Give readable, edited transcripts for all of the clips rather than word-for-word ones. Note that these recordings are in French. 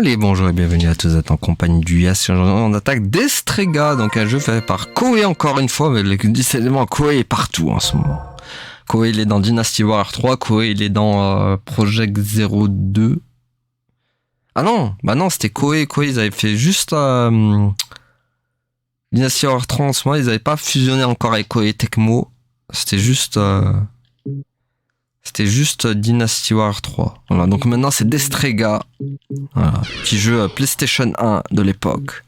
Allez, bonjour et bienvenue à tous, vous êtes en compagnie du Yass. Aujourd'hui, on attaque Destrega, donc un jeu fait par Koei encore une fois, mais décidément Koei est partout en ce moment. Koei il est dans Dynasty Warrior 3, Koei il est dans Project 02. Ah non, bah non, c'était Koei ils avaient fait juste Dynasty Warrior 3 en ce moment, ils avaient pas fusionné encore avec Koei Tecmo, c'était juste Dynasty Warrior 3. Voilà, donc maintenant c'est Destrega. Voilà, petit jeu PlayStation 1 de l'époque.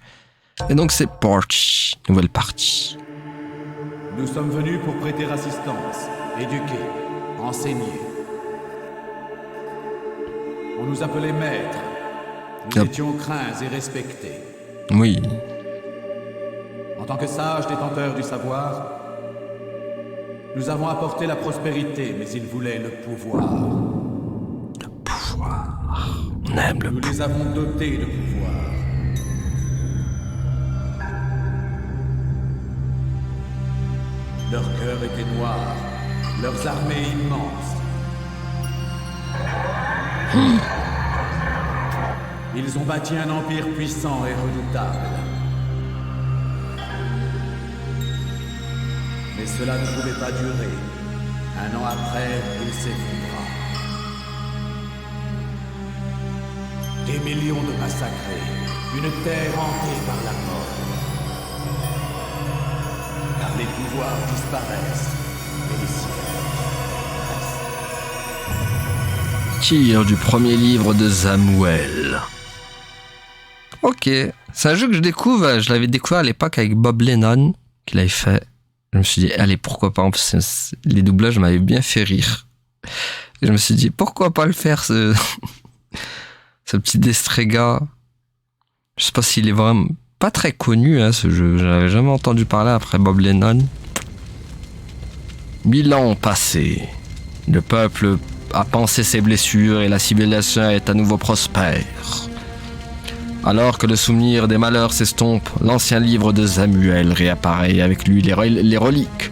Et donc c'est parti, nouvelle partie. Nous sommes venus pour prêter assistance, éduquer, enseigner. On nous appelait maîtres. Nous étions craints et respectés. Oui. En tant que sages détenteurs du savoir, nous avons apporté la prospérité, mais ils voulaient le pouvoir. Le pouvoir. On aime le pouvoir. Nous les avons dotés de pouvoir. Leur cœur était noir, leurs armées immenses. Ils ont bâti un empire puissant et redoutable. Mais cela ne pouvait pas durer. Un an après, il s'effondra. Des millions de massacrés, une terre hantée par la mort. Car les pouvoirs disparaissent, et les cieux restent. Tir du premier livre de Samuel. Ok, c'est un jeu que je découvre, je l'avais découvert à l'époque avec Bob Lennon, qui l'avait fait. Je me suis dit, allez, pourquoi pas, en plus, les doublages m'avaient bien fait rire. Et je me suis dit, pourquoi pas le faire, ce petit Destrega. Je sais pas s'il est vraiment pas très connu, hein, ce jeu. Je n'avais jamais entendu parler après Bob Lennon. 1000 ans passés. Le peuple a pansé ses blessures et la civilisation est à nouveau prospère. Alors que le souvenir des malheurs s'estompe, l'ancien livre de Samuel réapparaît, avec lui les reliques.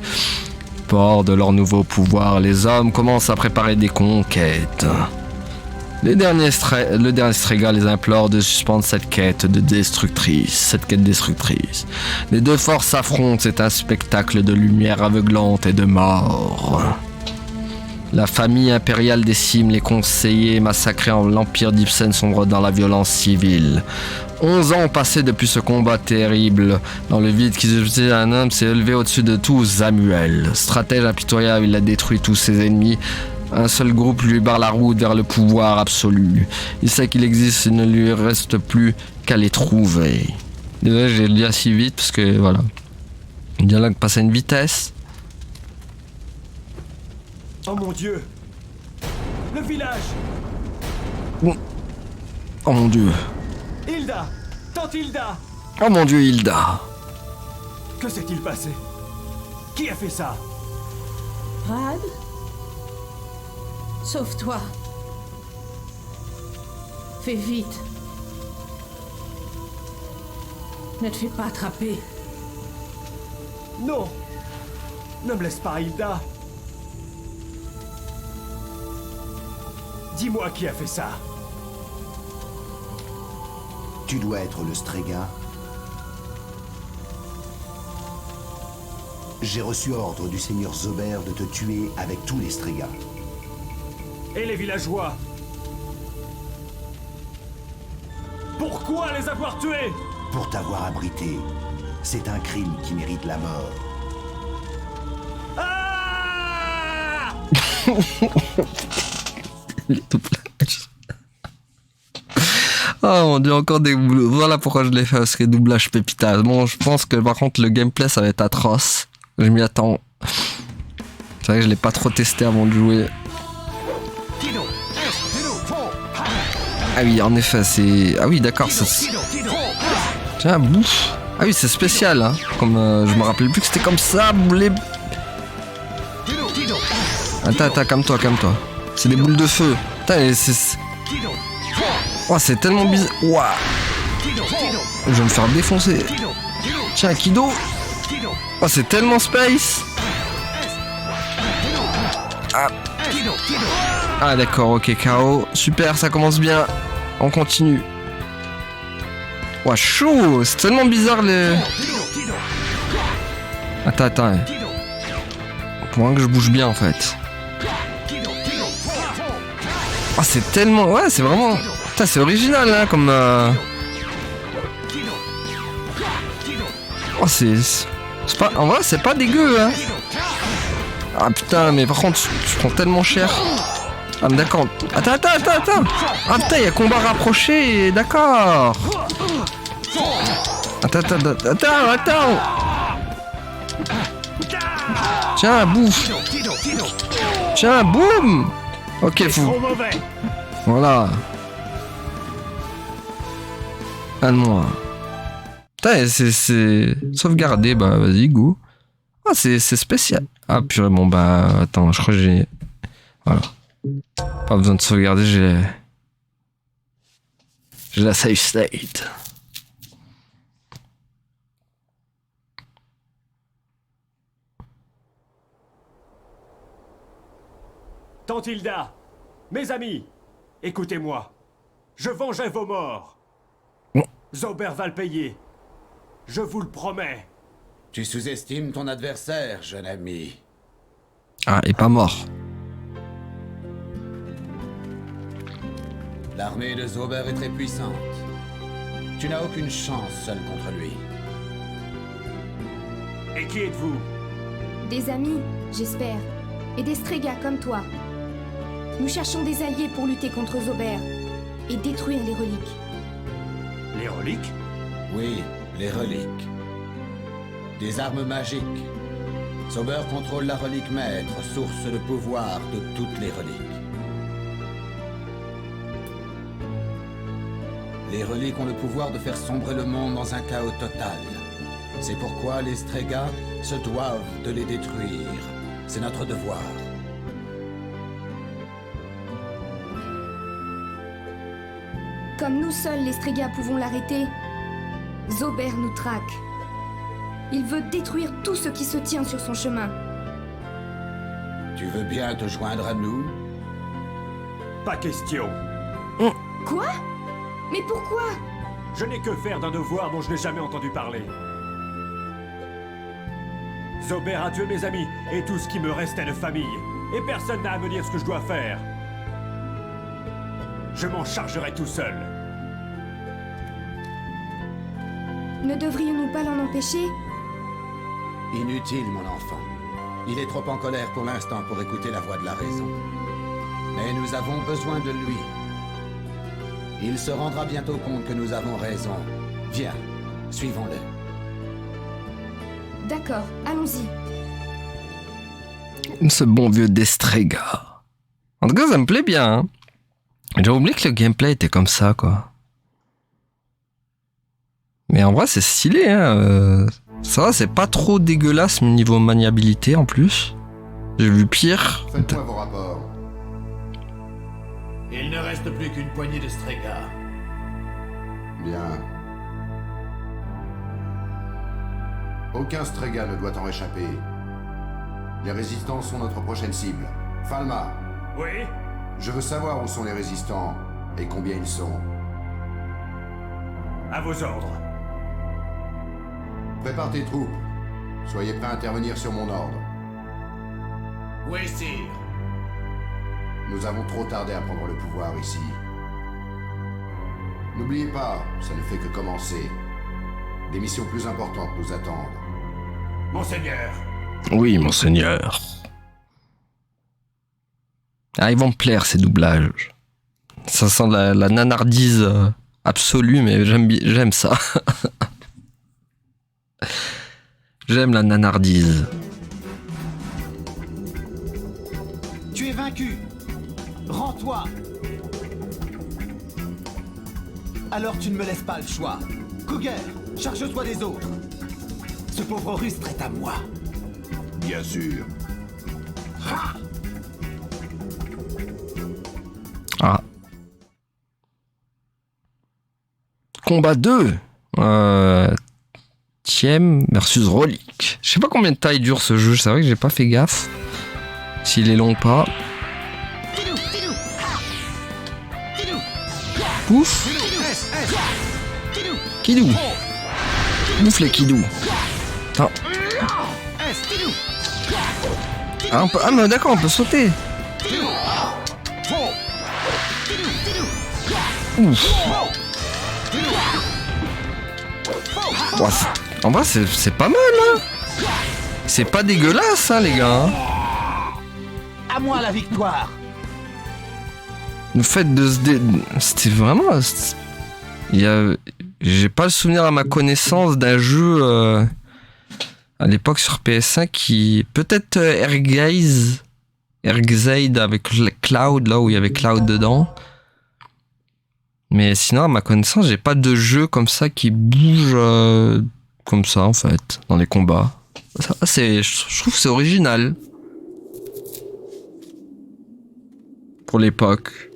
Fort de leur nouveau pouvoir, les hommes commencent à préparer des conquêtes. Le dernier Strega les implore de suspendre cette quête destructrice. Les deux forces s'affrontent, c'est un spectacle de lumière aveuglante et de mort. La famille impériale décime les conseillers massacrés en l'empire d'Ibsen sombre dans la violence civile. 11 ans ont passé depuis ce combat terrible. Dans le vide qui subsiste, un homme s'est élevé au-dessus de tout, Samuel. Stratège impitoyable, il a détruit tous ses ennemis. Un seul groupe lui barre la route vers le pouvoir absolu. Il sait qu'il existe, il ne lui reste plus qu'à les trouver. Désolé, j'ai le dire si vite parce que voilà. Le dialogue passe à une vitesse. Oh mon Dieu! Le village! Oh mon Dieu! Hilda! Tante Hilda! Oh mon Dieu, Hilda! Que s'est-il passé? Qui a fait ça? Rad? Sauve-toi. Fais vite. Ne te fais pas attraper. Non! Ne me laisse pas, Hilda! Dis-moi qui a fait ça. Tu dois être le Strega. J'ai reçu ordre du seigneur Zober de te tuer avec tous les Stregas. Et les villageois? Pourquoi les avoir tués? Pour t'avoir abrité. C'est un crime qui mérite la mort. Ah! Les doublages. Oh mon Dieu, encore des boulots. Voilà pourquoi je l'ai fait, parce que doublage pépita. Bon, je pense que par contre le gameplay ça va être atroce. Je m'y attends. C'est vrai que je l'ai pas trop testé avant de jouer. Ah oui, en effet, c'est... Ah oui, d'accord, c'est... Tiens, bouffe. Ah oui, c'est spécial, hein. Comme je me rappelais plus que c'était comme ça, les... Attends, calme-toi. C'est des boules de feu. Putain, c'est... Oh, c'est tellement bizarre. Ouah. Je vais me faire défoncer. Tiens, Kido. Oh, c'est tellement space. Ah d'accord, ok, KO. Super, ça commence bien. On continue. Ouah, chaud. C'est tellement bizarre le... Attends. Pour moins que je bouge bien en fait. Oh, c'est tellement... Ouais, c'est vraiment... Putain, c'est original, hein, comme... Oh, c'est pas... En vrai, c'est pas dégueu, hein. Ah, putain, mais par contre, tu prends tellement cher. Ah, mais d'accord. Attends. Ah, putain, il y a combat rapproché, d'accord. Attends. Tiens, bouffe. Tiens, boum. Ok, fou. Voilà. Un de moi. Putain, c'est... Sauvegardé, bah vas-y, go. Ah, c'est spécial. Ah, purée, bon, bah... Attends, je crois que j'ai... Voilà. Pas besoin de sauvegarder, j'ai la save state. Tante Hilda, mes amis, écoutez-moi. Je vengerai vos morts. Zober va le payer. Je vous le promets. Tu sous-estimes ton adversaire, jeune ami. Ah, il est pas mort. L'armée de Zober est très puissante. Tu n'as aucune chance seul contre lui. Et qui êtes-vous? Des amis, j'espère. Et des Strega comme toi. Nous cherchons des alliés pour lutter contre Zober et détruire les reliques. Les reliques? Oui, les reliques. Des armes magiques. Zober contrôle la relique maître, source de pouvoir de toutes les reliques. Les reliques ont le pouvoir de faire sombrer le monde dans un chaos total. C'est pourquoi les Strega se doivent de les détruire. C'est notre devoir. Comme nous seuls, les Strega, pouvons l'arrêter, Zober nous traque. Il veut détruire tout ce qui se tient sur son chemin. Tu veux bien te joindre à nous? Pas question. Quoi? Mais pourquoi? Je n'ai que faire d'un devoir dont je n'ai jamais entendu parler. Zober a tué mes amis et tout ce qui me restait de famille. Et personne n'a à me dire ce que je dois faire. Je m'en chargerai tout seul. Ne devrions-nous pas l'en empêcher? Inutile, mon enfant. Il est trop en colère pour l'instant pour écouter la voix de la raison. Mais nous avons besoin de lui. Il se rendra bientôt compte que nous avons raison. Viens, suivons-le. D'accord, allons-y. Ce bon vieux Destrega. En tout cas, ça me plaît bien. Hein. J'ai oublié que le gameplay était comme ça, quoi. Mais en vrai, c'est stylé, hein. Ça va, c'est pas trop dégueulasse niveau maniabilité en plus. J'ai vu pire. Faites-moi vos rapports. Il ne reste plus qu'une poignée de Strega. Bien. Aucun Strega ne doit en réchapper. Les résistants sont notre prochaine cible. Falma, Oui? je veux savoir où sont les résistants et combien ils sont. À vos ordres. Prépare tes troupes. Soyez prêts à intervenir sur mon ordre. Oui, sire. Nous avons trop tardé à prendre le pouvoir ici. N'oubliez pas, ça ne fait que commencer. Des missions plus importantes nous attendent. Monseigneur. Oui, monseigneur. Ah, ils vont me plaire ces doublages. Ça sent la nanardise absolue, mais j'aime ça. J'aime la nanardise. Tu es vaincu. Rends-toi. Alors tu ne me laisses pas le choix. Cougar, charge-toi des autres. Ce pauvre rustre est à moi. Bien sûr. Ah. Combat 2. Thiem versus Relique. Je sais pas combien de taille dure ce jeu. C'est vrai que j'ai pas fait gaffe. S'il est long ou pas. Pouf. Kidou. Bouffe les Kidou. Attends. Ah, mais d'accord, on peut sauter. Ouf. Ouais, en vrai, c'est pas mal, hein. C'est pas dégueulasse, hein, les gars. À moi la victoire. Le fait de se c'était vraiment... J'ai pas le souvenir à ma connaissance d'un jeu à l'époque sur PS5 qui... Peut-être Ergaze avec Cloud, là où il y avait Cloud dedans. Mais sinon, à ma connaissance, j'ai pas de jeu comme ça qui bouge comme ça, en fait, dans les combats. Ça, je trouve que c'est original. Pour l'époque.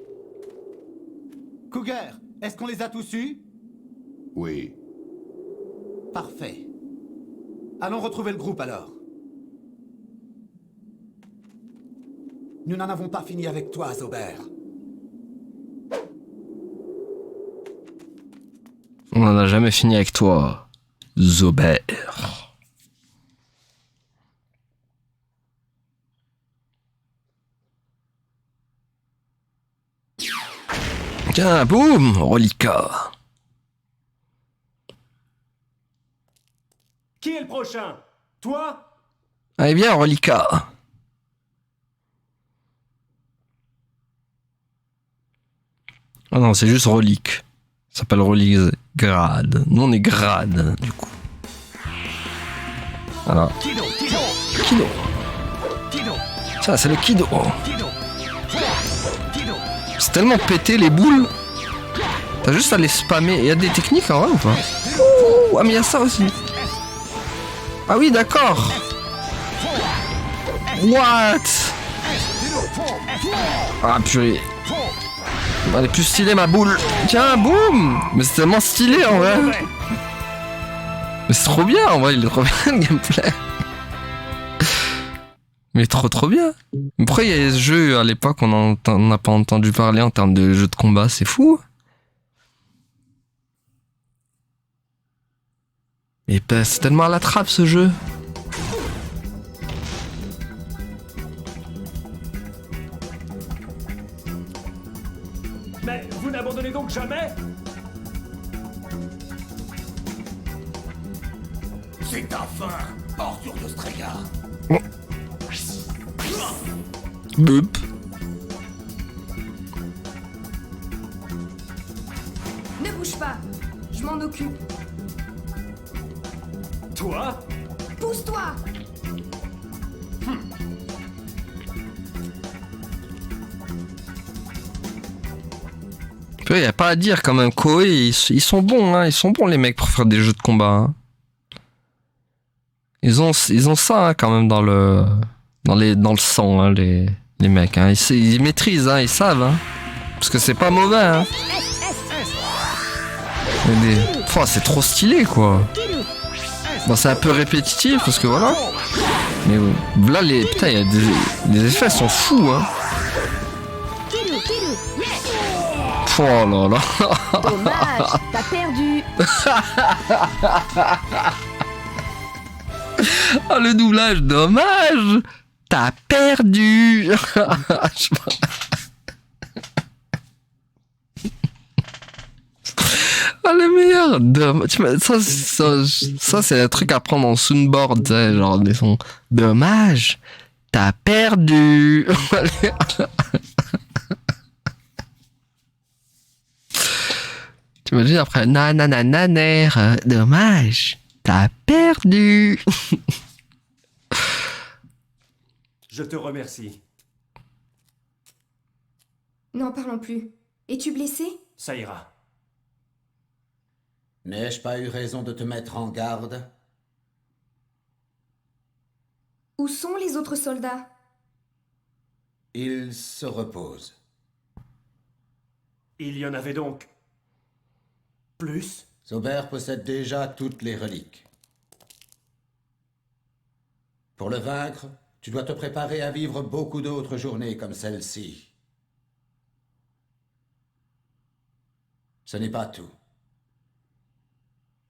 Cougar, est-ce qu'on les a tous eus? Oui. Parfait. Allons retrouver le groupe alors. Nous n'en avons pas fini avec toi, Zober. On n'en a jamais fini avec toi, Zober. Tiens, boum, reliquat. Qui est le prochain? Toi? Allez bien, reliquat. Ah non, c'est juste relique. Ça s'appelle relique grade. Nous, on est grade, du coup. Alors. Kido. Ça, c'est le Kido. C'est tellement pété les boules. T'as juste à les spammer. Il y a des techniques en vrai ou pas? Ouh, ah mais il y a ça aussi. Ah oui, d'accord. What? Ah purée. Elle est plus stylée ma boule. Tiens, boum. Mais c'est tellement stylé en vrai. Mais c'est trop bien en vrai, il est trop bien le gameplay. Mais trop bien. Mais pourquoi il y a ce jeu à l'époque on n'a pas entendu parler en termes de jeu de combat, c'est fou. Et ben, c'est tellement à la trappe ce jeu. Mais vous n'abandonnez donc jamais? C'est ta fin, ordure de Strega. Bup. Ne bouge pas. Je m'en occupe. Toi? Pousse-toi. Il n'y a pas à dire quand même. Koei, ils sont bons, hein. Ils sont bons les mecs pour faire des jeux de combat. Hein. Ils ont ça hein, quand même dans le sang, hein, les mecs. Hein. Ils maîtrisent, hein, ils savent. Hein. Parce que c'est pas mauvais. Hein. C'est trop stylé quoi. Bon, c'est un peu répétitif parce que voilà. Mais là, putain, les effets sont fous. Hein. Oh là là. Dommage, t'as perdu. Oh, le doublage, dommage. T'as perdu. Oh, le meilleur. Ça c'est un truc à prendre en soundboard. Tu sais, genre des sons. Dommage. T'as perdu. T'imagines après nanananer, dommage, t'as perdu. Je te remercie. N'en parlons plus. Es-tu blessé? Ça ira. N'ai-je pas eu raison de te mettre en garde? Où sont les autres soldats? Ils se reposent. Il y en avait donc plus? Zober possède déjà toutes les reliques. Pour le vaincre, tu dois te préparer à vivre beaucoup d'autres journées comme celle-ci. Ce n'est pas tout.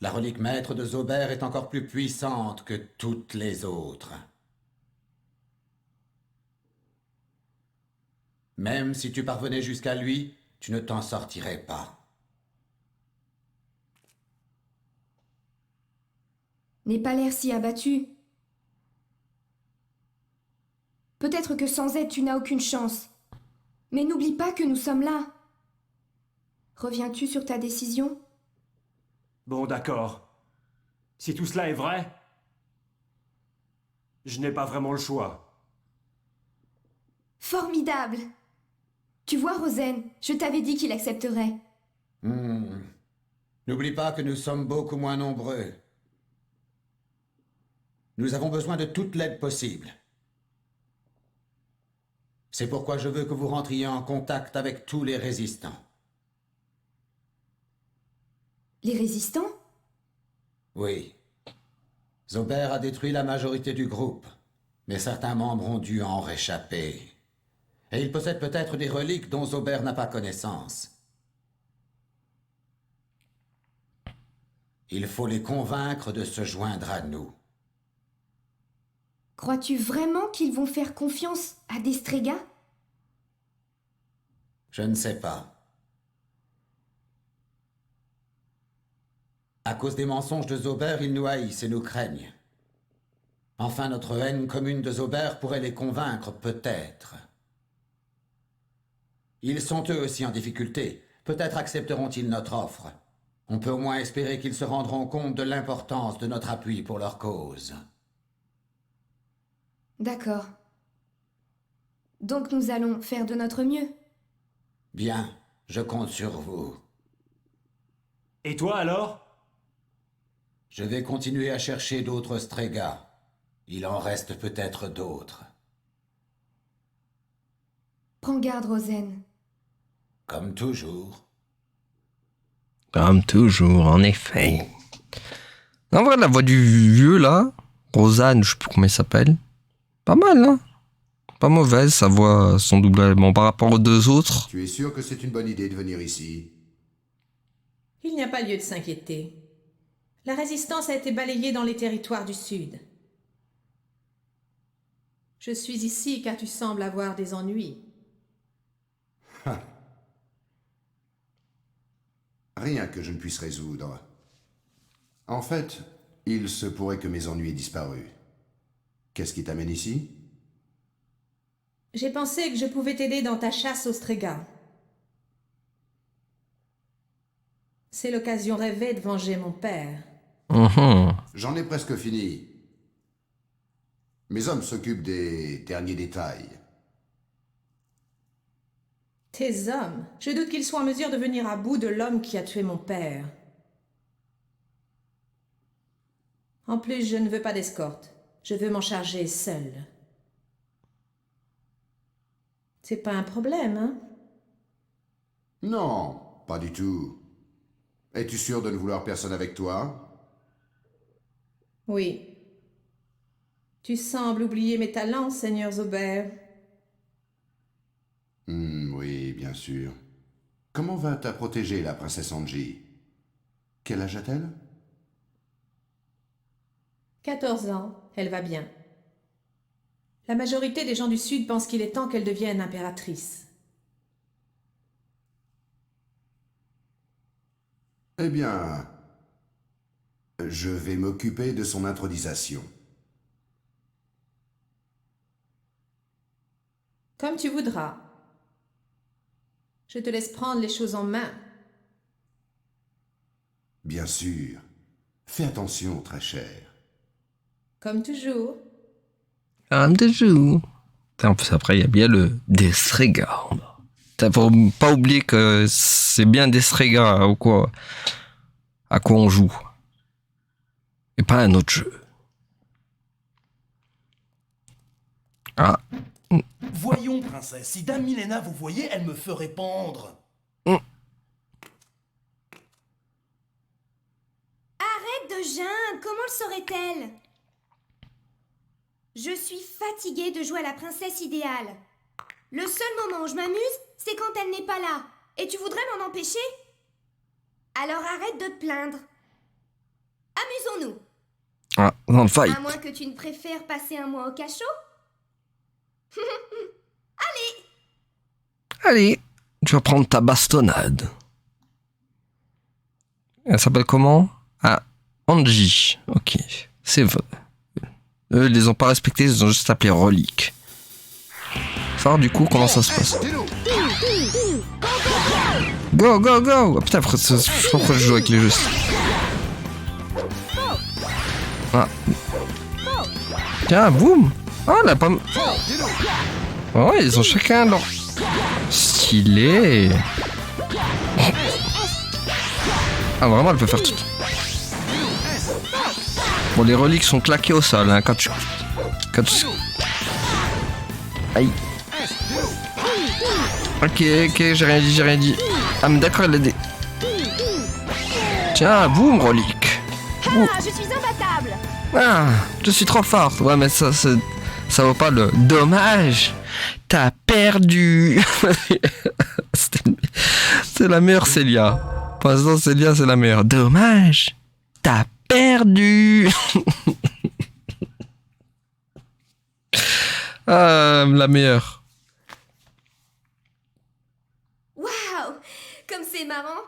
La relique maître de Zober est encore plus puissante que toutes les autres. Même si tu parvenais jusqu'à lui, tu ne t'en sortirais pas. N'aie pas l'air si abattu. Peut-être que sans aide, tu n'as aucune chance. Mais n'oublie pas que nous sommes là. Reviens-tu sur ta décision? Bon, d'accord. Si tout cela est vrai, je n'ai pas vraiment le choix. Formidable! Tu vois, Rosen, je t'avais dit qu'il accepterait. N'oublie pas que nous sommes beaucoup moins nombreux. Nous avons besoin de toute l'aide possible. C'est pourquoi je veux que vous rentriez en contact avec tous les résistants. Les résistants? Oui. Zober a détruit la majorité du groupe, mais certains membres ont dû en réchapper. Et ils possèdent peut-être des reliques dont Zober n'a pas connaissance. Il faut les convaincre de se joindre à nous. Crois-tu vraiment qu'ils vont faire confiance à des Strega? Je ne sais pas. À cause des mensonges de Zober, ils nous haïssent et nous craignent. Enfin, notre haine commune de Zober pourrait les convaincre, peut-être. Ils sont eux aussi en difficulté. Peut-être accepteront-ils notre offre. On peut au moins espérer qu'ils se rendront compte de l'importance de notre appui pour leur cause. D'accord. Donc nous allons faire de notre mieux. Bien, je compte sur vous. Et toi alors? Je vais continuer à chercher d'autres Strega. Il en reste peut-être d'autres. Prends garde, Rosen. Comme toujours. Comme toujours, en effet. En vrai, la voix du vieux, là, Rosanne, je sais plus comment il s'appelle, pas mal, hein. Pas mauvaise, sa voix, son doublage. Bon, par rapport aux deux autres, Tu es sûr que c'est une bonne idée de venir ici? Il n'y a pas lieu de s'inquiéter. La résistance a été balayée dans les territoires du Sud. Je suis ici car tu sembles avoir des ennuis. Rien que je ne puisse résoudre. En fait, il se pourrait que mes ennuis aient disparu. Qu'est-ce qui t'amène ici? J'ai pensé que je pouvais t'aider dans ta chasse aux Strega. C'est l'occasion rêvée de venger mon père. J'en ai presque fini. Mes hommes s'occupent des derniers détails. Tes hommes, je doute qu'ils soient en mesure de venir à bout de l'homme qui a tué mon père. En plus, je ne veux pas d'escorte. Je veux m'en charger seule. C'est pas un problème, hein? Non, pas du tout. Es-tu sûr de ne vouloir personne avec toi? Oui. Tu sembles oublier mes talents, Seigneur Zober. Oui, bien sûr. Comment va ta protégée, la princesse Angie? Quel âge a-t-elle? 14 ans, elle va bien. La majorité des gens du Sud pensent qu'il est temps qu'elle devienne impératrice. Eh bien, je vais m'occuper de son intronisation. Comme tu voudras. Je te laisse prendre les choses en main. Bien sûr. Fais attention, très cher. Comme toujours. comme toujours. En plus, après, il y a bien le Disregard. Faut pas oublier que c'est bien Disregard ou quoi, à quoi on joue. Et pas un autre jeu. Ah. Voyons, princesse, si Dame Milena vous voyait, elle me ferait pendre. Arrête de geindre, comment le saurait-elle? Je suis fatiguée de jouer à la princesse idéale. Le seul moment où je m'amuse, c'est quand elle n'est pas là. Et tu voudrais m'en empêcher? Alors arrête de te plaindre. Amusons-nous. Ah, dans le fight. À moins que tu ne préfères passer un mois au cachot. Allez, tu vas prendre ta bastonnade. Elle s'appelle comment? Ah, Angie. Ok, c'est vrai. Eux, ils les ont pas respectés, ils ont juste appelé relique. Savoir du coup comment ça se passe. Go, go, go! Oh, putain, je sais pas pourquoi je joue avec les jeux. Ah. Tiens, boum! Oh, là, pas. Oh, ils ont chacun leur. Stylé! Ah, vraiment, elle peut faire tout. Bon, les reliques sont claquées au sol, hein, quand tu. Aïe! Ok, j'ai rien dit. Ah, mais d'accord, elle a des. Tiens, boum, relique! Ah, je suis imbattable. Ah, je suis trop forte. Ouais, mais ça vaut pas le dommage. T'as perdu. C'est la meilleure Célia. Pour l'instant, Célia, c'est la meilleure. Dommage. T'as perdu. Ah, la meilleure. Waouh, comme c'est marrant.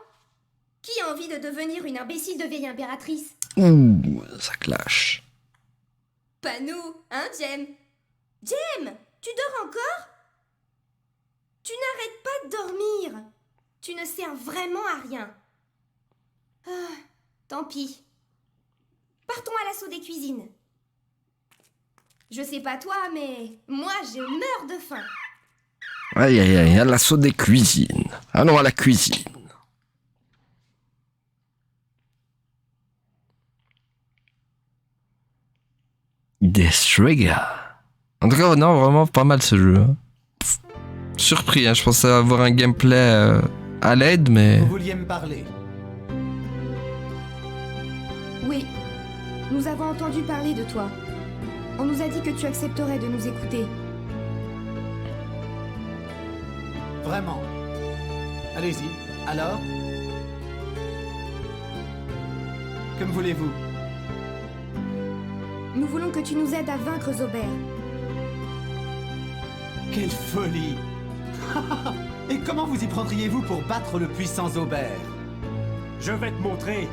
Qui a envie de devenir une imbécile de vieille impératrice? Ouh, ça clash. Pas nous, hein, Jem? Jem, tu dors encore? Tu n'arrêtes pas de dormir. Tu ne sers vraiment à rien. Ah, tant pis. Partons à l'assaut des cuisines. Je sais pas toi, mais moi, je meurs de faim. Aïe, aïe, aïe, à l'assaut des cuisines. Allons à la cuisine. Destriga. En tout cas, non, vraiment pas mal ce jeu. Surpris, hein, je pensais avoir un gameplay à l'aide, mais... Vous vouliez me parler? Oui, nous avons entendu parler de toi. On nous a dit que tu accepterais de nous écouter. Vraiment? Allez-y. Alors? Que me voulez-vous? Nous voulons que tu nous aides à vaincre Zober. Quelle folie! Et comment vous y prendriez-vous pour battre le puissant Zober? Je vais te montrer.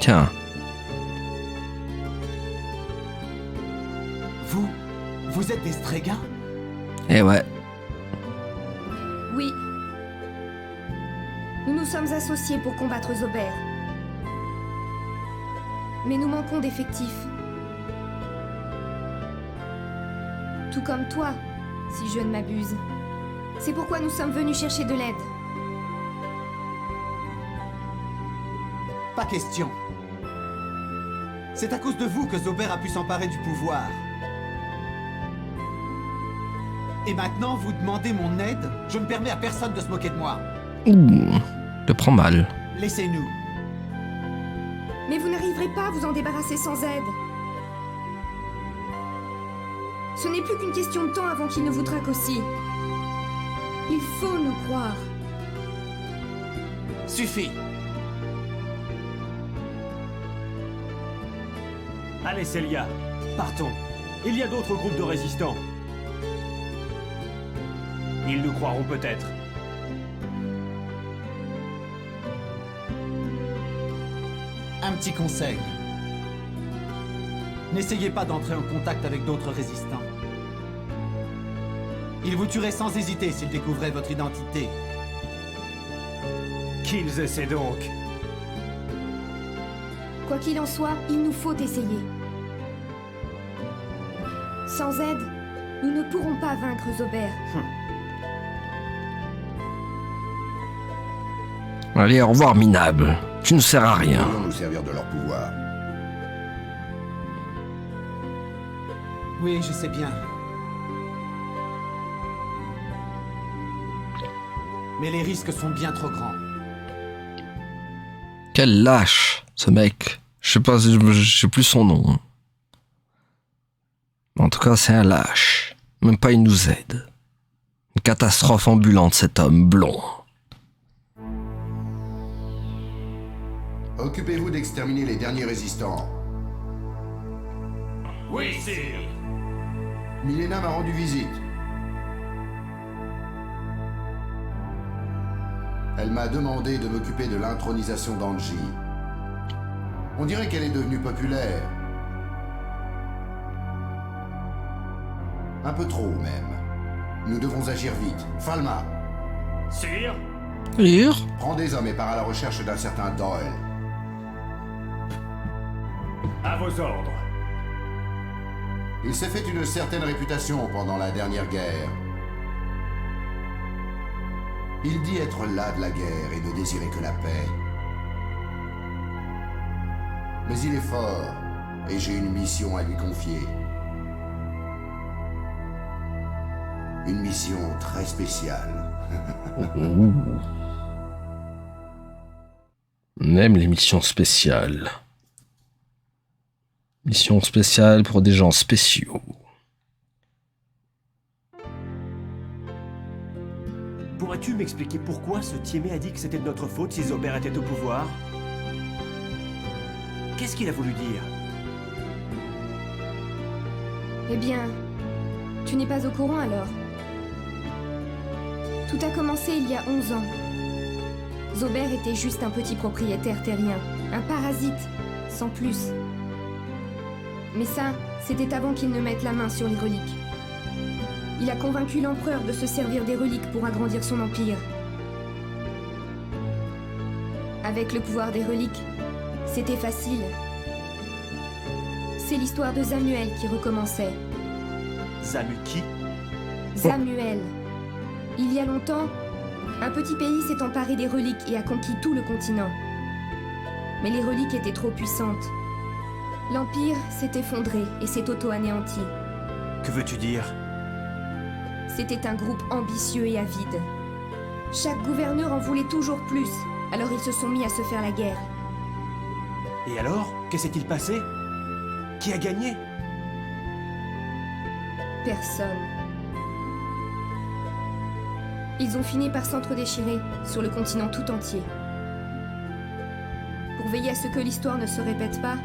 Tiens. Vous êtes des Strega? Eh ouais. Oui. Nous nous sommes associés pour combattre Zober. Mais nous manquons d'effectifs. Tout comme toi, si je ne m'abuse. C'est pourquoi nous sommes venus chercher de l'aide. Pas question. C'est à cause de vous que Zober a pu s'emparer du pouvoir. Et maintenant, vous demandez mon aide? Je ne permets à personne de se moquer de moi. Ouh, je prends mal. Laissez-nous. Mais vous n'arriverez pas à vous en débarrasser sans aide. Ce n'est plus qu'une question de temps avant qu'il ne vous traque aussi. Il faut nous croire. Suffit. Allez, Célia, partons. Il y a d'autres groupes de résistants. Ils nous croiront peut-être. Un petit conseil. N'essayez pas d'entrer en contact avec d'autres résistants. Ils vous tueraient sans hésiter s'ils découvraient votre identité. Qu'ils essaient donc. Quoi qu'il en soit, il nous faut essayer. Sans aide, nous ne pourrons pas vaincre Zober. Allez, au revoir, minable. Tu ne sers à rien. Nous allons nous servir de leur pouvoir. Oui, je sais bien. Mais les risques sont bien trop grands. Quel lâche, ce mec. Je sais pas, je sais plus son nom. En tout cas, c'est un lâche. Même pas il nous aide. Une catastrophe ambulante, cet homme blond. Occupez-vous d'exterminer les derniers résistants. Oui, sire. Milena m'a rendu visite. Elle m'a demandé de m'occuper de l'intronisation d'Angie. On dirait qu'elle est devenue populaire. Un peu trop, même. Nous devons agir vite. Falma, Sire. Lire. prends des hommes et pars à la recherche d'un certain Doyle. À vos ordres. Il s'est fait une certaine réputation pendant la dernière guerre. Il dit être las de la guerre et ne désirer que la paix. Mais il est fort, et j'ai une mission à lui confier. Une mission très spéciale. On aime les missions spéciales. Mission spéciale pour des gens spéciaux. Pourrais-tu m'expliquer pourquoi ce Tiémé a dit que c'était de notre faute si Zober était au pouvoir? Qu'est-ce qu'il a voulu dire? Eh bien, tu n'es pas au courant alors. Tout a commencé il y a 11 ans. Zober était juste un petit propriétaire terrien, un parasite, sans plus. Mais ça, c'était avant qu'il ne mette la main sur les reliques. Il a convaincu l'empereur de se servir des reliques pour agrandir son empire. Avec le pouvoir des reliques, c'était facile. C'est l'histoire de Samuel qui recommençait. Zamuki? Samuel. Il y a longtemps, un petit pays s'est emparé des reliques et a conquis tout le continent. Mais les reliques étaient trop puissantes. L'Empire s'est effondré et s'est auto-anéanti. Que veux-tu dire? C'était un groupe ambitieux et avide. Chaque gouverneur en voulait toujours plus, alors ils se sont mis à se faire la guerre. Et alors? Que s'est-il passé? Qui a gagné? Personne. Ils ont fini par s'entre-déchirer sur le continent tout entier. Pour veiller à ce que l'histoire ne se répète pas,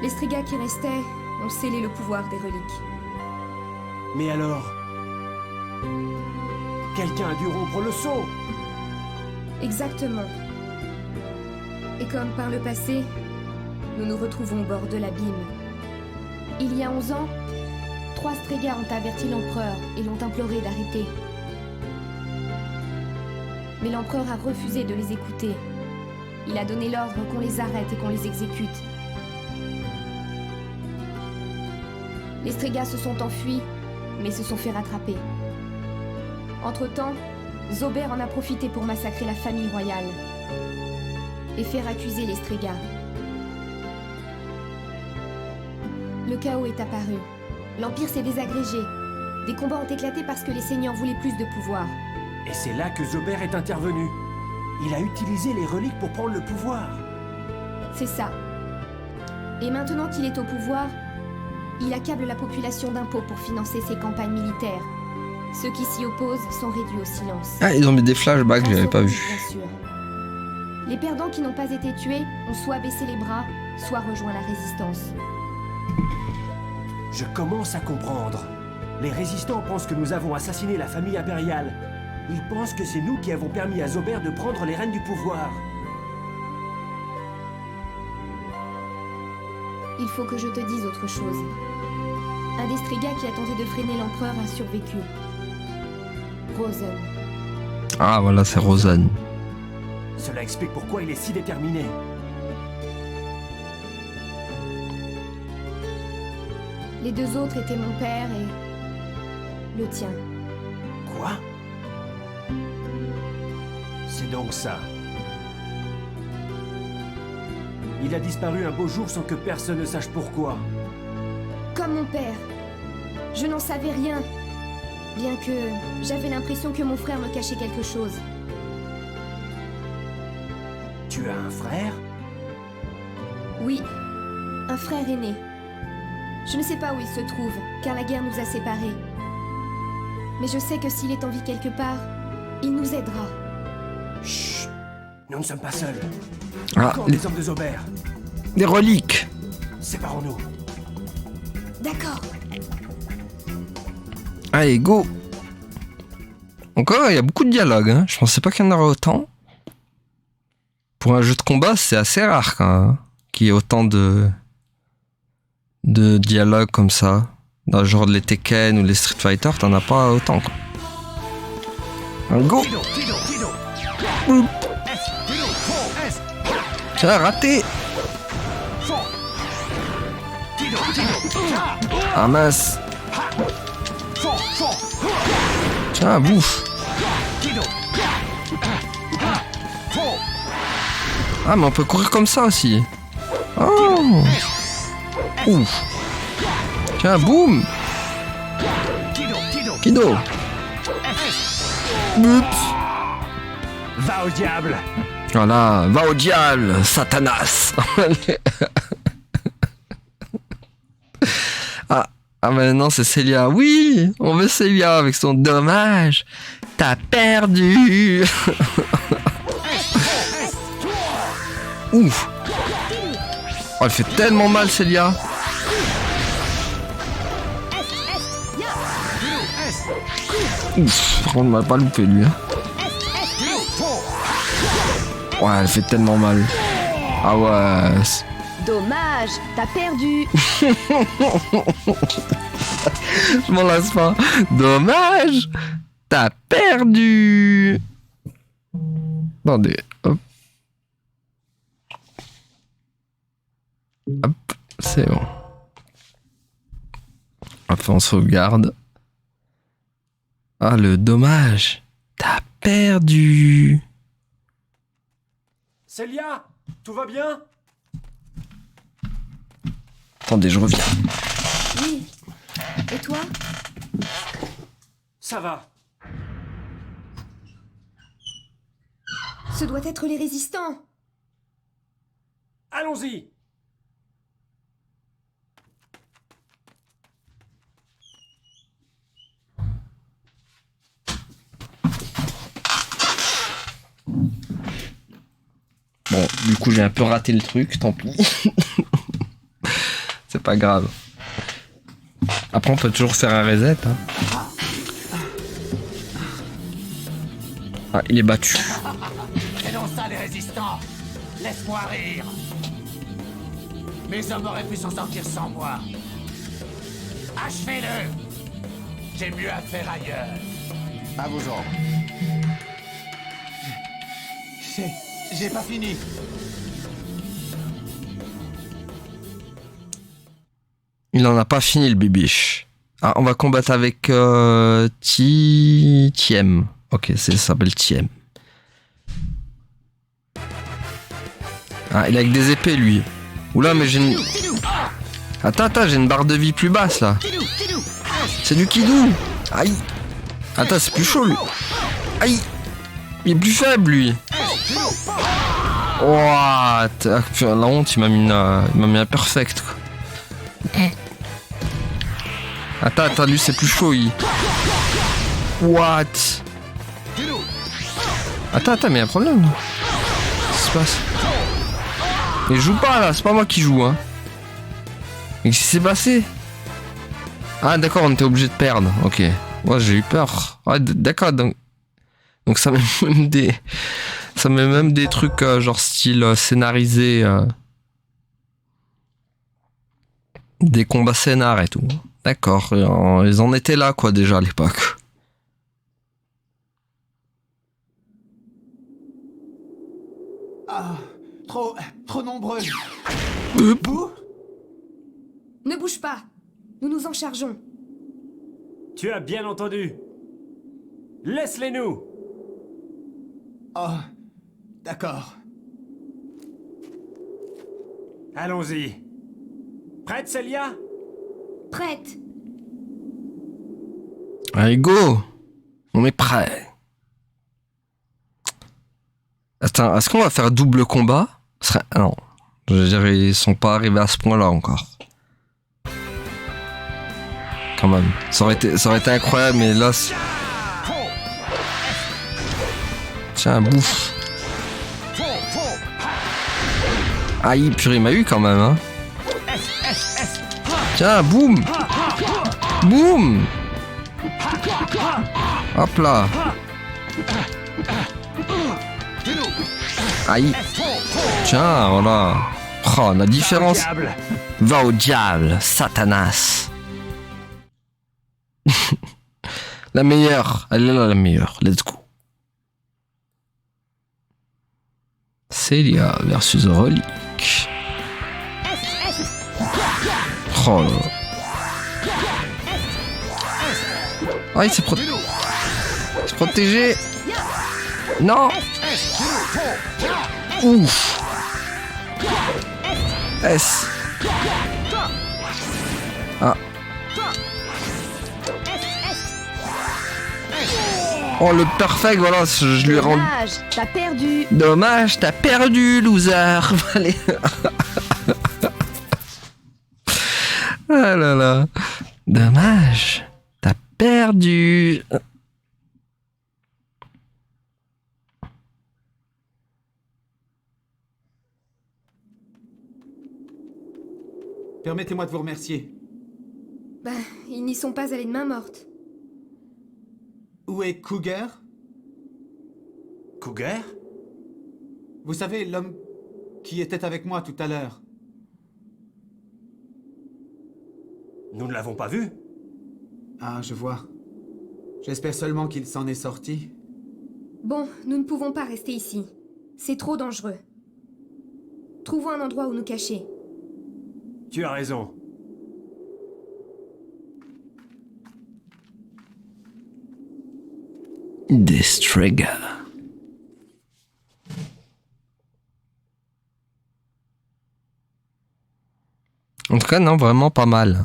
les Strigas qui restaient ont scellé le pouvoir des reliques. Mais alors? Quelqu'un a dû rompre le sceau! Exactement. Et comme par le passé, nous nous retrouvons au bord de l'abîme. Il y a 11 ans, 3 Strigas ont averti l'empereur et l'ont imploré d'arrêter. Mais l'empereur a refusé de les écouter. Il a donné l'ordre qu'on les arrête et qu'on les exécute. Les Strigas se sont enfuis, mais se sont fait rattraper. Entre-temps, Zober en a profité pour massacrer la famille royale et faire accuser les Strigas. Le chaos est apparu. L'Empire s'est désagrégé. Des combats ont éclaté parce que les seigneurs voulaient plus de pouvoir. Et c'est là que Zober est intervenu. Il a utilisé les reliques pour prendre le pouvoir. C'est ça. Et maintenant qu'il est au pouvoir, il accable la population d'impôts pour financer ses campagnes militaires. Ceux qui s'y opposent sont réduits au silence. Ah, ils ont mis des flashbacks, je l'avais pas vu. Bien sûr. Les perdants qui n'ont pas été tués ont soit baissé les bras, soit rejoint la résistance. Je commence à comprendre. Les résistants pensent que nous avons assassiné la famille impériale. Ils pensent que c'est nous qui avons permis à Zober de prendre les rênes du pouvoir. Il faut que je te dise autre chose. Un des Strigas qui a tenté de freiner l'empereur a survécu. Rosen. Ah, voilà, c'est Rosen. Cela explique pourquoi il est si déterminé. Les deux autres étaient mon père et le tien. Quoi? C'est donc ça. Il a disparu un beau jour sans que personne ne sache pourquoi. Comme mon père. Je n'en savais rien. Bien que j'avais l'impression que mon frère me cachait quelque chose. Tu as un frère? Oui, un frère aîné. Je ne sais pas où il se trouve, car la guerre nous a séparés. Mais je sais que s'il est en vie quelque part, il nous aidera. Chut! Nous ne sommes pas seuls. Ah, Encore des hommes de Zober. les reliques. Séparons-nous. D'accord. Allez, go. Encore, il y a beaucoup de dialogues. Hein. Je pensais pas qu'il y en aurait autant. Pour un jeu de combat, c'est assez rare quand même, hein, qu'il y ait autant de dialogues comme ça. Dans le genre de les Tekken ou les Street Fighter, t'en as pas autant. Quoi. Go. Oup. Tiens, raté. Ah mince. Tiens, bouffe. Ah, mais on peut courir comme ça aussi. Oh. Ouf. Tiens, boum. Kido. Oups. Va au diable. Voilà, va au diable, Satanas. Ah, mais non, c'est Célia. Oui, on veut Célia avec son dommage. T'as perdu. Ouf. Oh, elle fait tellement mal, Célia. Ouf, on ne m'a pas loupé, lui. Hein. Ouais, elle fait tellement mal. Ah ouais. Dommage, t'as perdu. Je m'en lasse pas. Dommage. T'as perdu. Attendez. Hop. Hop. C'est bon. Hop, on sauvegarde. Ah, le dommage. T'as perdu. Célia, tout va bien? Attendez, je reviens. Oui. Et toi? Ça va. Ce doit être les résistants. Allons-y. Bon, du coup, j'ai un peu raté le truc, tant pis. C'est pas grave. Après, on peut toujours faire un reset. Hein. Ah, il est battu. Et non ça, les résistants. Laisse-moi rire. Mes hommes auraient pu s'en sortir sans moi. Achevez-le. J'ai mieux à faire ailleurs. À vos ordres. J'ai pas fini. Il en a pas fini, le bibiche. Ah, on va combattre avec Tiem. Ok, ça s'appelle Tiem. Ah, il est avec des épées, lui. Oula, mais j'ai une... Attends, j'ai une barre de vie plus basse, là. C'est du Kidou. Aïe. Attends, c'est plus chaud, lui. Aïe. Il est plus faible, lui. What? La honte, il m'a mis un perfect, quoi. Attends, lui, c'est plus chaud, il... What? Attends, mais il y a un problème. Qu'est-ce qui se passe? Il joue pas, là, c'est pas moi qui joue, hein. Mais qu'est-ce qui s'est passé? Ah, d'accord, on était obligé de perdre, ok. Ouais, j'ai eu peur. Ouais, d'accord, donc ça met même des trucs genre style scénarisé, des combats scénar et tout. D'accord, ils en étaient là quoi déjà à l'époque. Ah, trop nombreux. Oup. Vous? Ne bouge pas. Nous nous en chargeons. Tu as bien entendu. Laisse-les nous. Oh, d'accord. Allons-y. Prête, Célia? Prête. Allez, go! On est prêt. Attends, est-ce qu'on va faire double combat? Non. Je veux dire, ils sont pas arrivés à ce point-là encore. Quand même. Ça aurait été incroyable, mais là... Tiens, bouffe. Aïe, purée, il m'a eu quand même, hein. Tiens, boum. Boum. Hop là. Aïe. Tiens, voilà. Oh, la différence. Va au diable, Satanas. La meilleure. Elle est là, la meilleure. Let's go. Célia versus Relique. Oh là. Ah, il s'est protégé. Non. Ouf. S. Ah. Oh, le perfect, voilà, je lui ai rendu. Dommage, t'as perdu. Dommage, t'as perdu, loser. Allez. Ah là là. Dommage, t'as perdu. Permettez-moi de vous remercier. Bah, ils n'y sont pas allés de main morte. Où est Cougar? Cougar? Vous savez, l'homme qui était avec moi tout à l'heure. Nous ne l'avons pas vu. Ah, je vois. J'espère seulement qu'il s'en est sorti. Bon, nous ne pouvons pas rester ici. C'est trop dangereux. Trouvons un endroit où nous cacher. Tu as raison. Destrega. En tout cas, non, vraiment pas mal.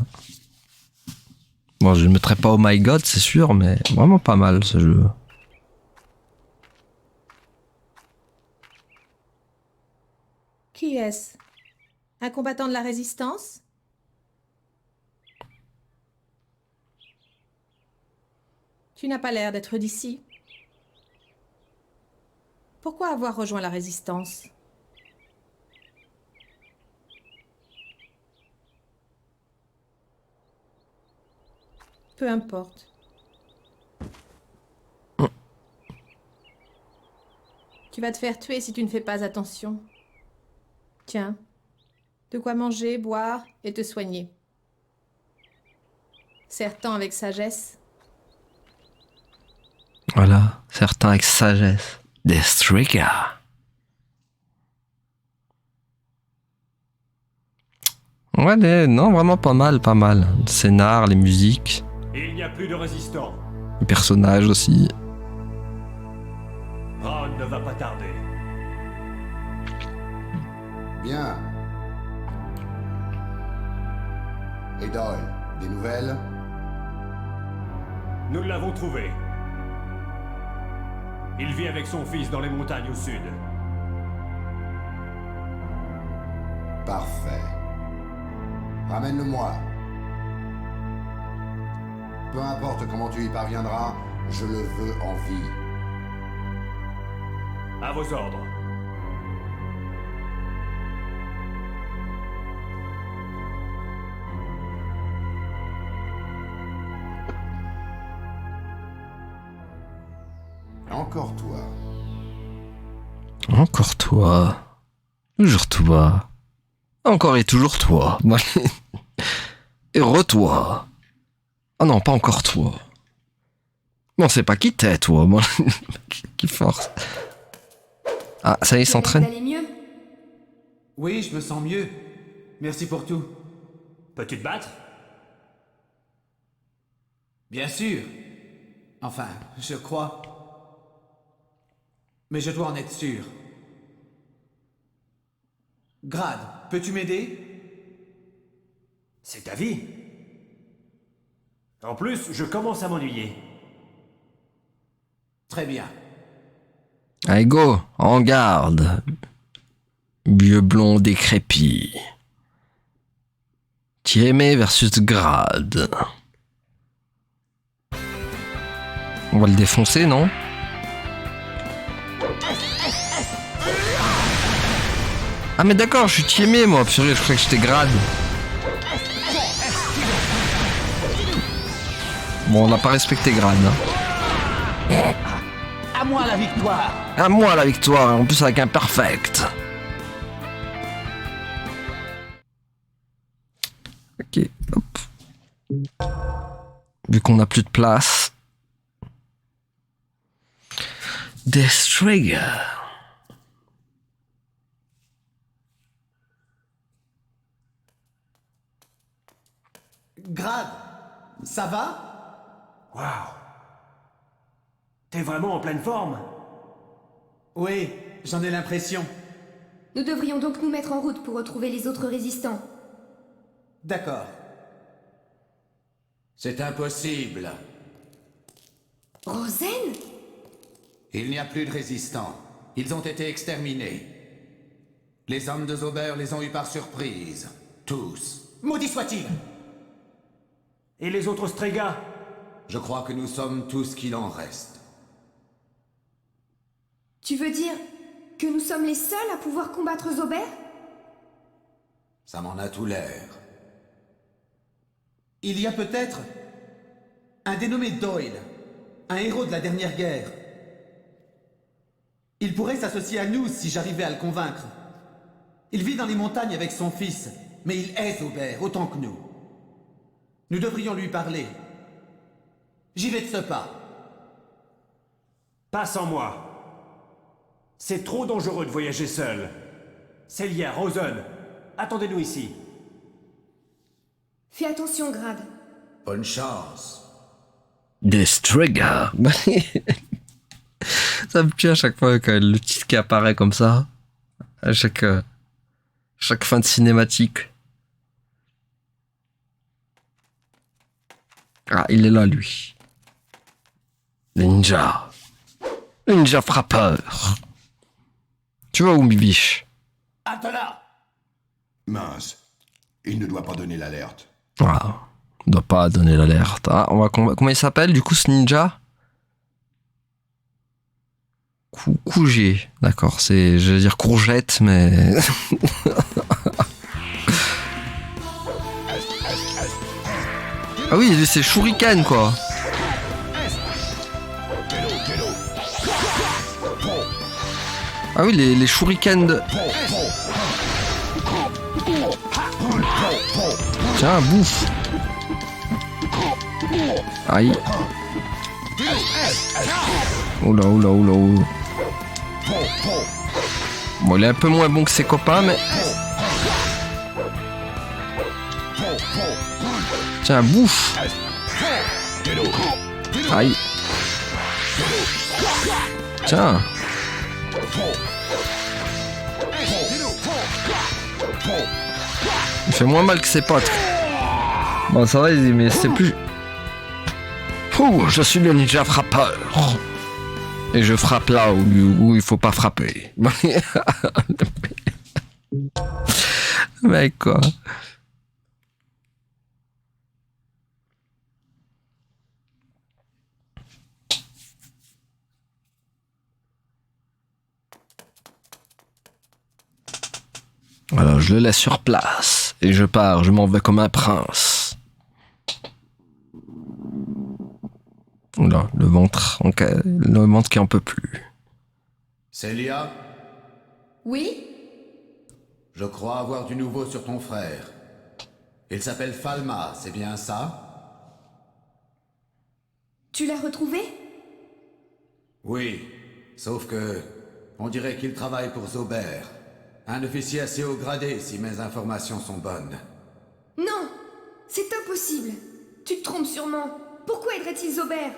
Bon, je ne mettrai pas Oh My God, c'est sûr, mais vraiment pas mal ce jeu. Qui est-ce? Un combattant de la résistance? Tu n'as pas l'air d'être d'ici. Pourquoi avoir rejoint la résistance? Peu importe. Tu vas te faire tuer si tu ne fais pas attention. Tiens, de quoi manger, boire et te soigner. Serre-t'en avec sagesse. Voilà, certains avec sagesse. Destrega. Ouais, non, vraiment pas mal, pas mal. Le scénar, les musiques, Il n'y a plus de résistants. les personnages aussi. Ron ne va pas tarder. Bien. Et Doyle, des nouvelles? Nous l'avons trouvé. Il vit avec son fils dans les montagnes au sud. Parfait. Ramène-le-moi. Peu importe comment tu y parviendras, je le veux en vie. À vos ordres. Encore toi. Encore toi. Toujours toi. Encore et toujours toi. Et re-toi. Ah non, pas encore toi. Bon, c'est pas qui t'es, toi. Bon, qui force. Ah, ça y est, il Vous s'entraîne. allez mieux? Oui, je me sens mieux. Merci pour tout. Peux-tu te battre? Bien sûr. Enfin, je crois. Mais je dois en être sûr. Grad, peux-tu m'aider? C'est ta vie. En plus, je commence à m'ennuyer. Très bien. Allez, go, en garde. Vieux blond décrépit. Tiémé versus Grad. On va le défoncer, non? Ah mais d'accord, je suis Tiémé moi, purée, je croyais que j'étais Grad. Bon, on n'a pas respecté Grad. Hein. À moi la victoire. À moi la victoire, en plus avec un perfect. Ok, hop. Vu qu'on n'a plus de place. Death Trigger. Grad, ça va? Waouh. T'es vraiment en pleine forme? Oui, j'en ai l'impression. Nous devrions donc nous mettre en route pour retrouver les autres résistants. D'accord. C'est impossible. Rosen? Il n'y a plus de résistants. Ils ont été exterminés. Les hommes de Zober les ont eus par surprise. Tous. Maudit soit-il! Et les autres Strega? Je crois que nous sommes tout ce qu'il en reste. Tu veux dire que nous sommes les seuls à pouvoir combattre Zober? Ça m'en a tout l'air. Il y a peut-être un dénommé Doyle, un héros de la dernière guerre. Il pourrait s'associer à nous si j'arrivais à le convaincre. Il vit dans les montagnes avec son fils, mais il est Zober autant que nous. Nous devrions lui parler. J'y vais de ce pas. Pas sans moi. C'est trop dangereux de voyager seul. Célia, Rosen, attendez-nous ici. Fais attention, Grad. Bonne chance. Death Trigger. Ça me tue à chaque fois quand le titre qui apparaît comme ça. À chaque fin de cinématique. Ah, il est là, lui. Le ninja. Le ninja frappeur. Tu vois où, Bibiche? Halte là! Mince. Il ne doit pas donner l'alerte. Ah, on doit pas donner l'alerte. Ah, on va comment il s'appelle, du coup, ce ninja? Kougé. D'accord, c'est... Je vais dire courgette, mais... Ah oui, c'est Shuriken, quoi. Ah oui, les shurikens de... Tiens, bouffe. Aïe. Oula, oula, oula, oula. Bon, il est un peu moins bon que ses copains, mais... Tiens, bouffe. Aïe. Tiens. Il fait moins mal que ses potes. Bon, ça va, mais c'est plus... Ouh, je suis le ninja frappeur. Et je frappe là où il faut pas frapper. Mec, quoi. Alors, je le laisse sur place. Et je pars, je m'en vais comme un prince. Oula, le ventre qui en peut plus. Célia, Oui? je crois avoir du nouveau sur ton frère. Il s'appelle Falma, c'est bien ça? Tu l'as retrouvé? Oui, sauf que... on dirait qu'il travaille pour Zober. Un officier assez haut gradé, si mes informations sont bonnes. Non! C'est impossible! Tu te trompes sûrement. Pourquoi aiderait-il Zober?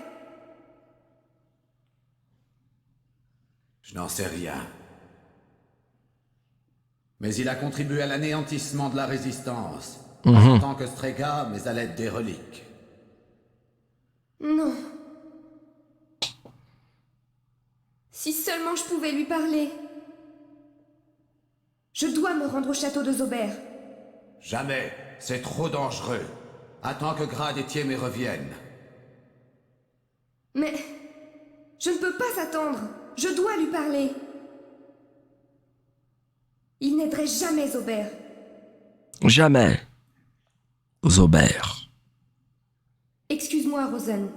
Je n'en sais rien. Mais il a contribué à l'anéantissement de la résistance. Pas en tant que Strega, mais à l'aide des reliques. Non. Si seulement je pouvais lui parler. Je dois me rendre au château de Zober. Jamais. C'est trop dangereux. Attends que Grad et Tiémé reviennent. Mais... je ne peux pas attendre. Je dois lui parler. Il n'aiderait jamais Zober. Jamais. Zober. Excuse-moi, Rosen.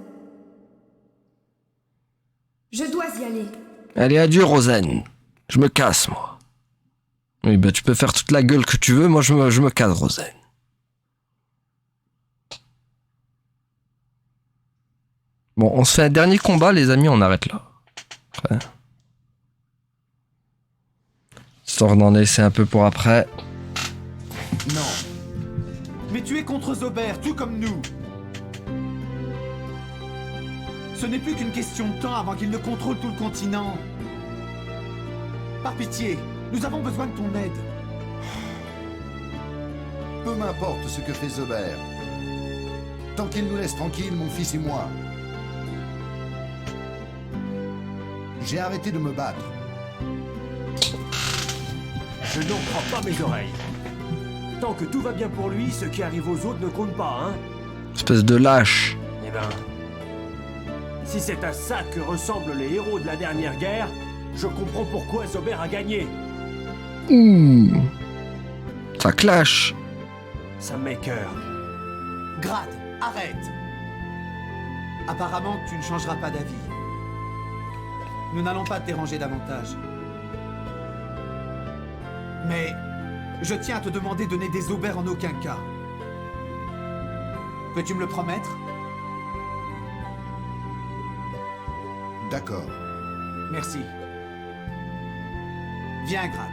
Je dois y aller. Allez, adieu, Rosen. Je me casse, moi. Oui, bah tu peux faire toute la gueule que tu veux, moi je me casse, Rosen. Bon, on se fait un dernier combat, les amis, on arrête là. Après. Histoire d'en laisser un peu pour après. Non. Mais tu es contre Zober, tout comme nous. Ce n'est plus qu'une question de temps avant qu'il ne contrôle tout le continent. Par pitié, nous avons besoin de ton aide. Peu m'importe ce que fait Zober. Tant qu'il nous laisse tranquilles, mon fils et moi. J'ai arrêté de me battre. Je n'en crois pas mes oreilles. Tant que tout va bien pour lui, ce qui arrive aux autres ne compte pas, hein? Espèce de lâche. Eh ben... Si c'est à ça que ressemblent les héros de la dernière guerre, je comprends pourquoi Zober a gagné. Ouh. Ça clash. Ça m'écoeure. Grad, arrête. Apparemment, tu ne changeras pas d'avis. Nous n'allons pas te déranger davantage. Mais je tiens à te demander de n'aider Zober en aucun cas. Peux-tu me le promettre? D'accord. Merci. Viens, Grad.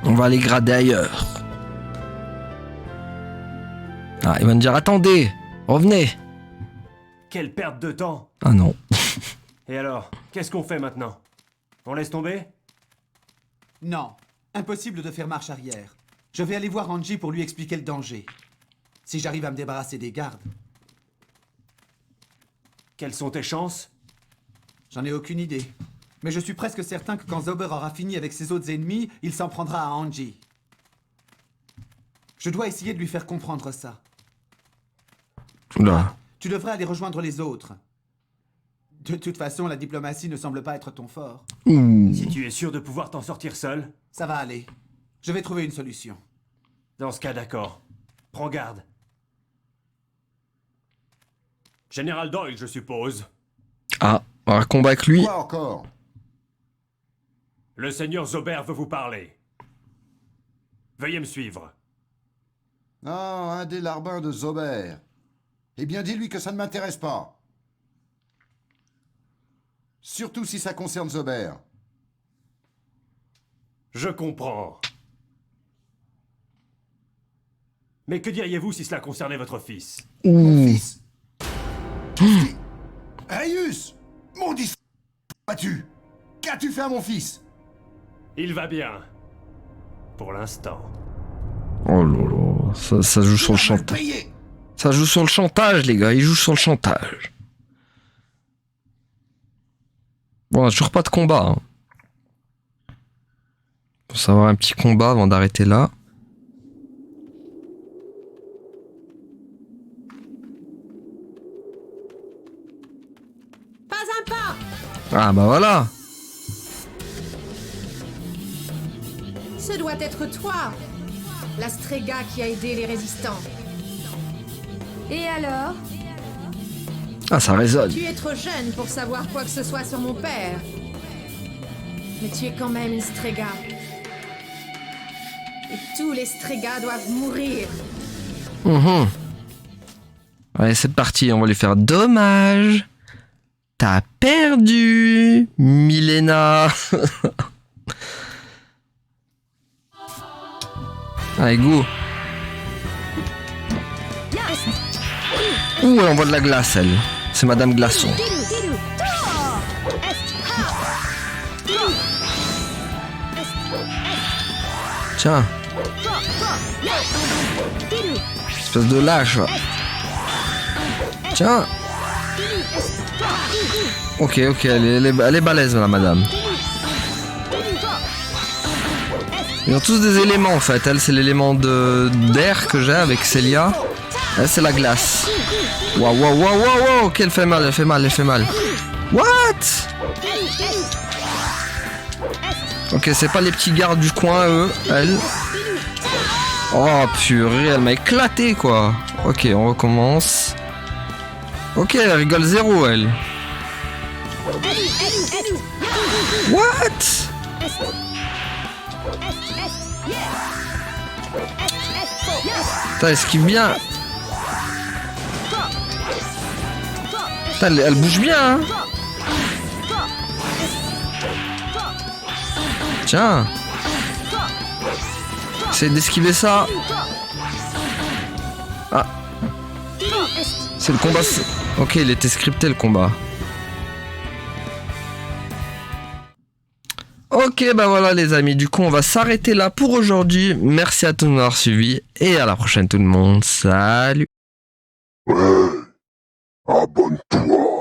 On va aller grader ailleurs. Ah, il va me dire, attendez, revenez. Quelle perte de temps. Ah non. Et alors, qu'est-ce qu'on fait maintenant? On laisse tomber? Non, impossible de faire marche arrière. Je vais aller voir Angie pour lui expliquer le danger. Si j'arrive à me débarrasser des gardes. Quelles sont tes chances? J'en ai aucune idée. Mais je suis presque certain que quand Zober aura fini avec ses autres ennemis, il s'en prendra à Angie. Je dois essayer de lui faire comprendre ça. Oula. Tu devrais aller rejoindre les autres. De toute façon, la diplomatie ne semble pas être ton fort. Ouh. Si tu es sûr de pouvoir t'en sortir seul, Ça va aller. Je vais trouver une solution. dans ce cas d'accord. Prends garde. Général Doyle, je suppose. Ah, on va combattre lui. Quoi encore? Le seigneur Zober veut vous parler. Veuillez me suivre. Ah, un des larbins de Zober. Eh bien, dis-lui que ça ne m'intéresse pas. Surtout si ça concerne Zober. Je comprends. Mais que diriez-vous si cela concernait votre fils? Mon fils. Aius! Maudit battu! Qu'as-tu fait à mon fils? Il va bien. Pour l'instant. Oh là là, ça joue sur le chantage. Payé! Ça joue sur le chantage, les gars, ils jouent sur le chantage. Bon, on a toujours pas de combat. Hein. Faut savoir un petit combat avant d'arrêter là. Pas un pas! Ah bah voilà. Ce doit être toi, la Strega qui a aidé les résistants. Et alors? Ah, ça résonne. Tu es trop jeune pour savoir quoi que ce soit sur mon père. Mais tu es quand même une Strega. Et tous les Strega doivent mourir. Mhm. Allez, c'est parti, on va lui faire dommage. T'as perdu, Milena. Allez, go. Ouh, elle envoie de la glace, elle. C'est Madame Glaçon. Tiens. Espèce de lâche, va. Tiens. Ok, elle est balèze, la madame. Ils ont tous des éléments, en fait. Elle, c'est l'élément d'air que j'ai avec Célia. Elle, c'est la glace. Waouh, waouh, waouh, waouh, waouh. Ok, elle fait mal. What? Ok, c'est pas les petits gardes du coin, eux, elle. Oh purée, elle m'a éclaté quoi. Ok, on recommence. Ok, elle rigole zéro, elle. What? Putain, esquive bien. Putain, elle bouge bien, hein. Tiens. Essaye d'esquiver ça. Ah. C'est le combat. Ok, il était scripté le combat. Ok, bah voilà les amis. Du coup, on va s'arrêter là pour aujourd'hui. Merci à tous de nous avoir suivis. Et à la prochaine tout le monde. Salut. Ouais, abonne-toi.